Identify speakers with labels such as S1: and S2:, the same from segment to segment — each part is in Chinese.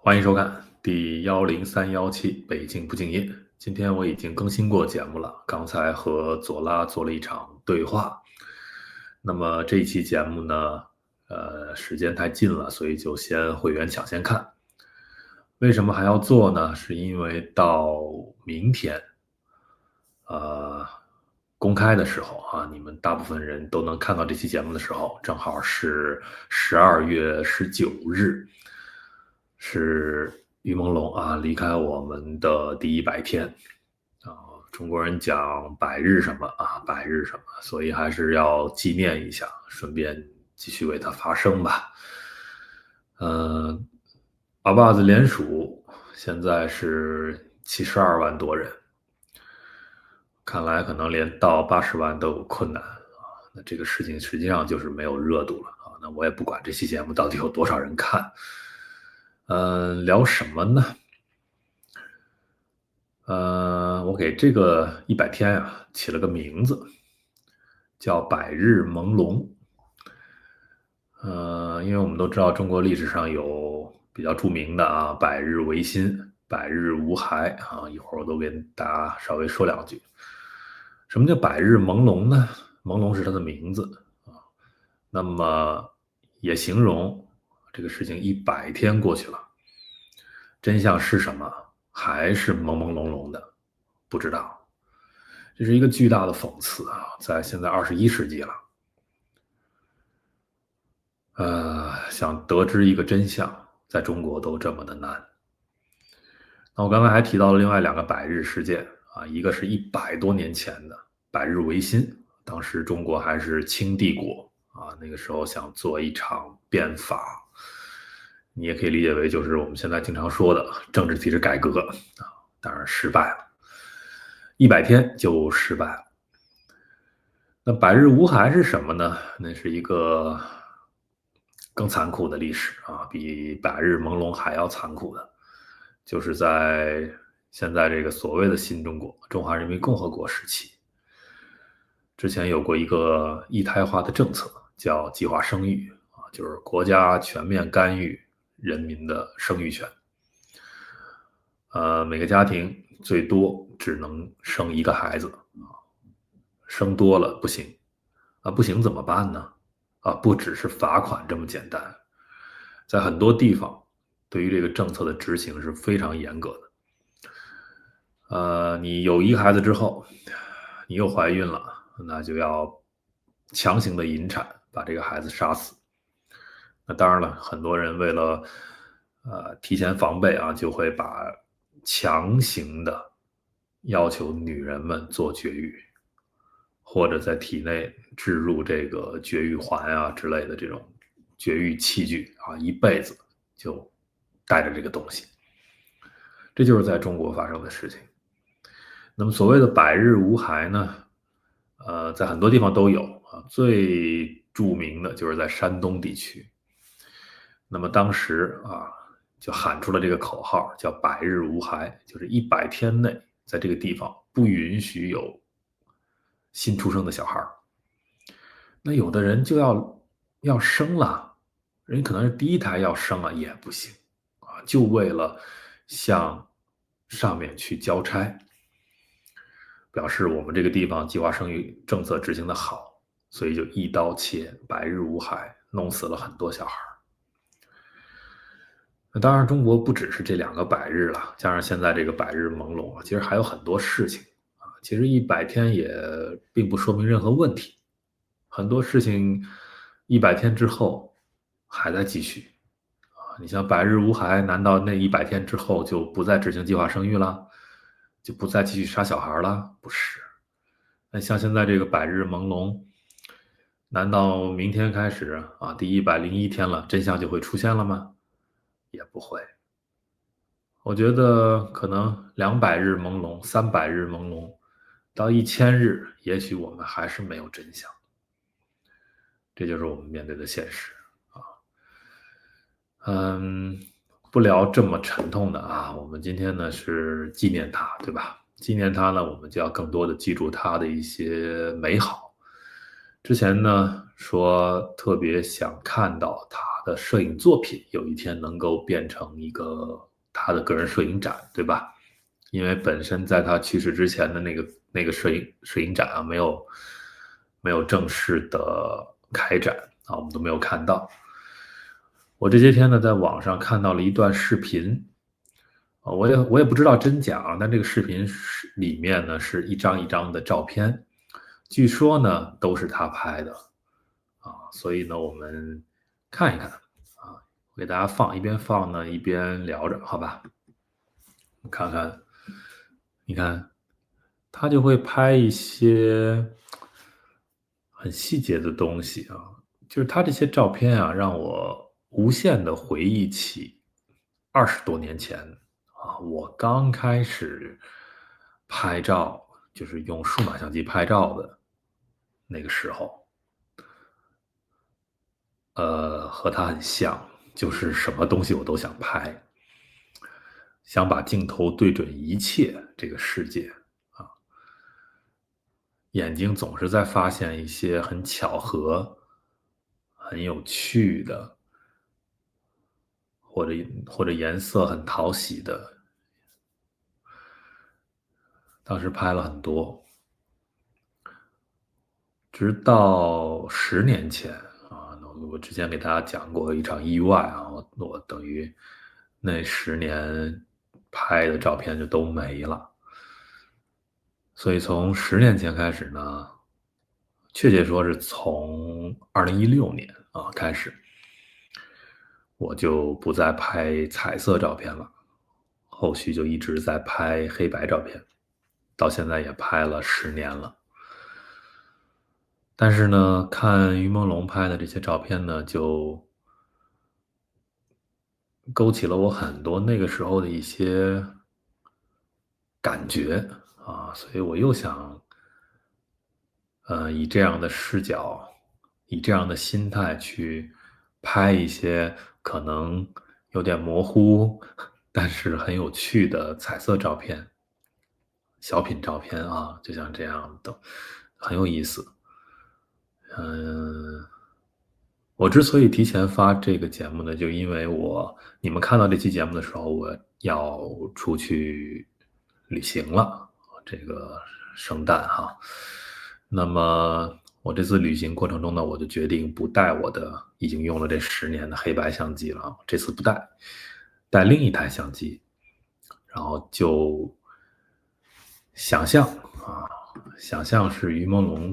S1: 歡迎收看第10317北京不敬業。今天我已經更新過節目了，剛才和左拉做了一場對話。那麼這一期節目呢，時間太近了，所以就先會員搶先看。為什麼還要做呢？是因為到明天，公開的時候啊，你們大部分人都能看到這期節目的時候，正好是12月19日。是於朦朧啊離開我們的第100天啊，中國人講百日什麼啊，百日什麼，所以還是要紀念一下，順便繼續為他發聲吧。阿爸子連署現在是72萬多人，看來可能連到80萬都有困難啊。那這個事情實際上就是沒有熱度了啊。那我也不管這期節目到底有多少人看。聊什麼呢？我給這個100天啊起了個名字，叫百日朦朧。因為我們都知道中國歷史上有比較著名的啊，百日維新、百日無骸啊，一會兒我都跟大家稍微說兩句。什麼叫百日朦朧呢？朦朧是它的名字啊，那麼也形容這個事情100天過去了，真相是什麼？還是朦朦朧朧的，不知道。這是一個巨大的諷刺啊！在現在21世紀了，想得知一個真相，在中國都這麼的難。那我剛才還提到了另外2個百日事件啊，一個是100多年前的百日維新，當時中國還是清帝國啊，那個時候想做一場變法。你也可以理解為就是我們現在經常說的政治體制改革啊，當然失敗了，100天就失敗了。那百日無骸是什麼呢？那是一個更殘酷的歷史啊，比百日朦朧還要殘酷的，就是在現在這個所謂的新中國中華人民共和國時期，之前有過一個一胎化的政策，叫計劃生育啊，就是國家全面干預人民的生育权。每個家庭最多只能生1個孩子啊，生多了不行啊，不行怎麼辦呢？啊，不只是罰款這麼簡單，在很多地方對於這個政策的執行是非常嚴格的。你有1個孩子之後，你又懷孕了，那就要強行的引產，把這個孩子殺死。那當然了，很多人為了提前防備啊，就會把強行的要求女人們做绝育，或者在體內置入這個絕育環啊之類的這種絕育器具啊，一輩子就帶着這個東西。這就是在中國發生的事情。那麼所謂的百日無骸呢，在很多地方都有啊，最著名的就是在山東地區。那麼當時啊，就喊出了这個口號，叫百日無骸，就是100天內在這個地方不允許有新出生的小孩。那有的人就要生了，人可能是第1胎要生了也不行啊，就為了向上面去交差，表示我們這個地方計劃生育政策執行的好，所以就一刀切，百日無骸，弄死了很多小孩。那當然中国不只是這2個百日了，加上現在這個百日朦朧啊，其實還有很多事情啊。其實100天也並不說明任何問題，很多事情100天之後還在繼續啊。你像百日無骸，難道那100天之後就不再執行計劃生育了，就不再繼續殺小孩了？不是。那像現在這個百日朦朧，難道明天開始啊，第101天了，真相就會出現了嗎？也不會。我覺得可能200日朦朧、300日朦朧，到1000日，也許我們還是沒有真相。這就是我們面對的現實啊。不聊這麼沉痛的啊，我們今天呢是紀念他，對吧？紀念他呢，我們就要更多的記住他的一些美好。之前呢說特別想看到他的攝影作品有一天能夠變成一個他的個人攝影展，對吧？因為本身在他去世之前的那個攝影展啊，沒有正式的開展啊，我們都沒有看到。我這些天呢，在網上看到了一段視頻，我也不知道真假，但這個視頻裡面呢是一張一張的照片，據說呢都是他拍的啊，所以呢我們看一看啊，我給大家放，一邊放呢一邊聊着，好吧？看看，你看，他就會拍一些很細節的東西啊，就是他這些照片啊，讓我無限的回憶起20多年前啊，我剛開始拍照，就是用數碼相機拍照的那個時候，和他很像，就是什麼東西我都想拍，想把鏡頭對準一切這個世界啊，眼睛總是在發現一些很巧合、很有趣的，或者顏色很討喜的。當時拍了很多，直到10年前啊，我之前給大家講過一場意外啊，我等於那10年拍的照片就都沒了。所以從10年前開始呢，確切說是從2016年啊開始，我就不再拍彩色照片了，後續就一直在拍黑白照片，到現在也拍了10年了。但是呢，看於朦朧拍的這些照片呢，就勾起了我很多那個時候的一些感覺啊，所以我又想，以這樣的視角，以這樣的心態去拍一些可能有點模糊，但是很有趣的彩色照片、小品照片啊，就像這樣的，很有意思。我之所以提前發這個節目呢，就因為你們看到這期節目的時候，我要出去旅行了，這個聖誕哈。那麼我這次旅行過程中呢，我就決定不帶我的已經用了這10年的黑白相機了，這次不帶另一台相機，然後就想象是於朦朧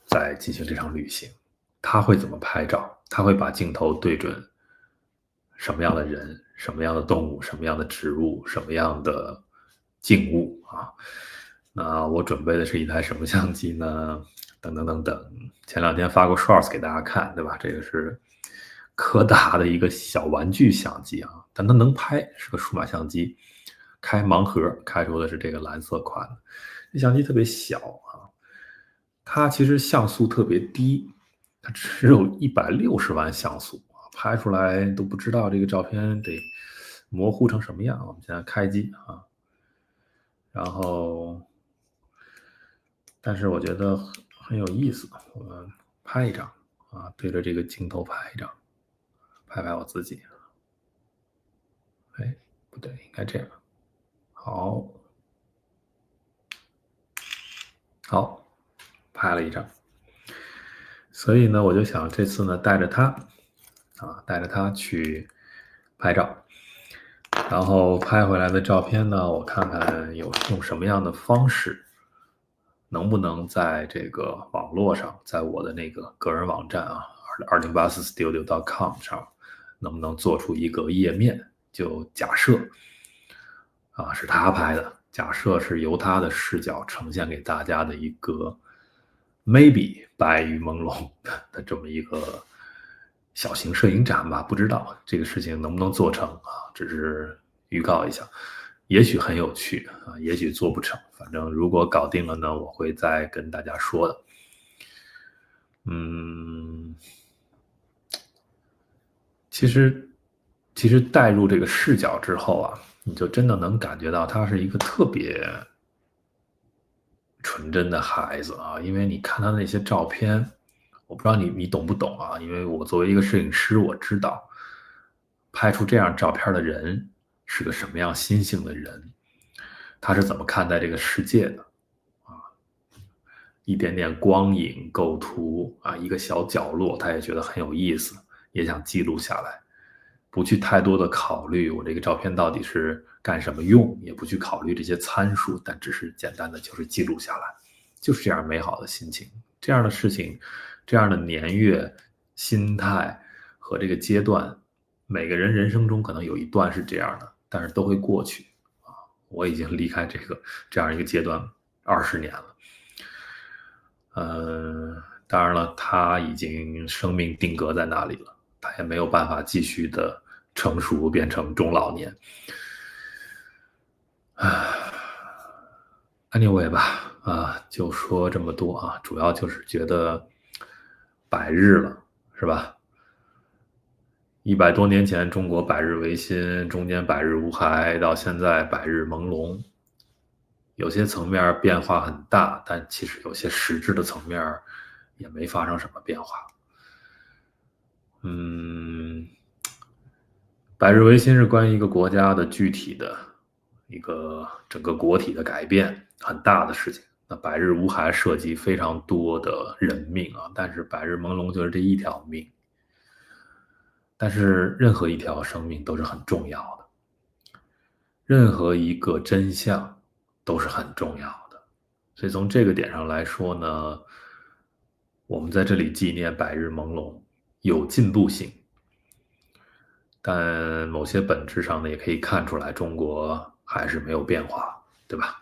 S1: 在进行這場旅行，他會怎麼拍照？他會把鏡頭對準什麼樣的人、什麼樣的動物、什麼樣的植物、什麼樣的靜物啊？那我準備的是一台什麼相機呢？等等等等。前2天發過 shorts 給大家看，对吧？這個是柯達的一個小玩具相機啊，但它能拍，是個數碼相機，開盲盒，開出的是這個藍色款的。這相機特別小啊。它其實像素特別低，它只有160萬像素，拍出來都不知道這個照片得模糊成什麼樣。我們現在開機啊，然後，但是我覺得很有意思，我們拍一張啊，對着這個鏡頭拍一張，拍拍我自己。哎，不對，應該這樣。好。拍了一張，所以呢，我就想這次呢帶着它去拍照，然後拍回來的照片呢，我看看用什麼樣的方式，能不能在這個網絡上，在我的那個個人網站啊，2084studio.com 上，能不能做出一個頁面？就假設啊是他拍的，假設是由他的視角呈現給大家的一個。maybe 白於朦朧的這麼一個小型攝影展吧，不知道這個事情能不能做成啊，只是預告一下，也許很有趣啊，也許做不成，反正如果搞定了呢，我會再跟大家說的。其實帶入這個視角之後啊，你就真的能感覺到他是一個特別純真的孩子啊，因為你看他那些照片我不知道你懂不懂啊？因為我作為一個攝影師，我知道拍出這樣照片的人是個什麼樣心性的人，他是怎麼看待這個世界的啊？一點點光影構圖啊，一個小角落，他也覺得很有意思，也想記錄下來，不去太多的考慮我這個照片到底是幹什麼用，也不去考慮這些參數，但只是簡單的就是記錄下来，就是這樣美好的心情。這樣的事情，這樣的年月、心態和這個階段，每個人人生中可能有一段是這樣的，但是都會過去啊。我已經離開這樣一個階段20年了。當然了，他已經生命定格在那裡了，他也沒有辦法繼續的成熟變成中老年。Anyway 吧，就說這麼多啊，主要就是覺得百日了，是吧？100多年前中国百日維新，中間百日無害，到現在百日朦朧，有些層面變化很大，但其實有些實質的層面也沒發生什麼变化。百日維新是關於一個國家的具體的一個整個國體的改變，很大的事情。那百日無害涉及非常多的人命啊，但是百日朦朧就是這一條命。但是任何一條生命都是很重要的，任何一個真相都是很重要的。所以從這個點上來說呢，我們在這裡紀念百日朦朧有進步性，但某些本質上呢，也可以看出來中國還是沒有變化，对吧？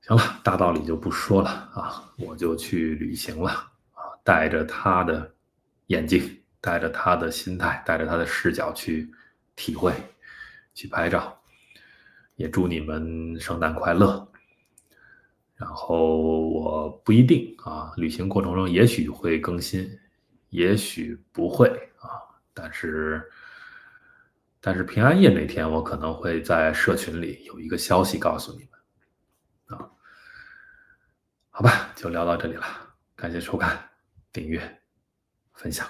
S1: 行了，大道理就不說了啊，我就去旅行了啊，帶着他的眼睛，带着他的心態，帶着他的視角去體會，去拍照。也祝你們聖誕快樂。然後我不一定啊，旅行過程中也許會更新，也許不會啊，但是平安夜那天我可能會在社群裡有一個消息告訴你們啊。好吧，就聊到這裡了，感謝收看、訂閱、分享。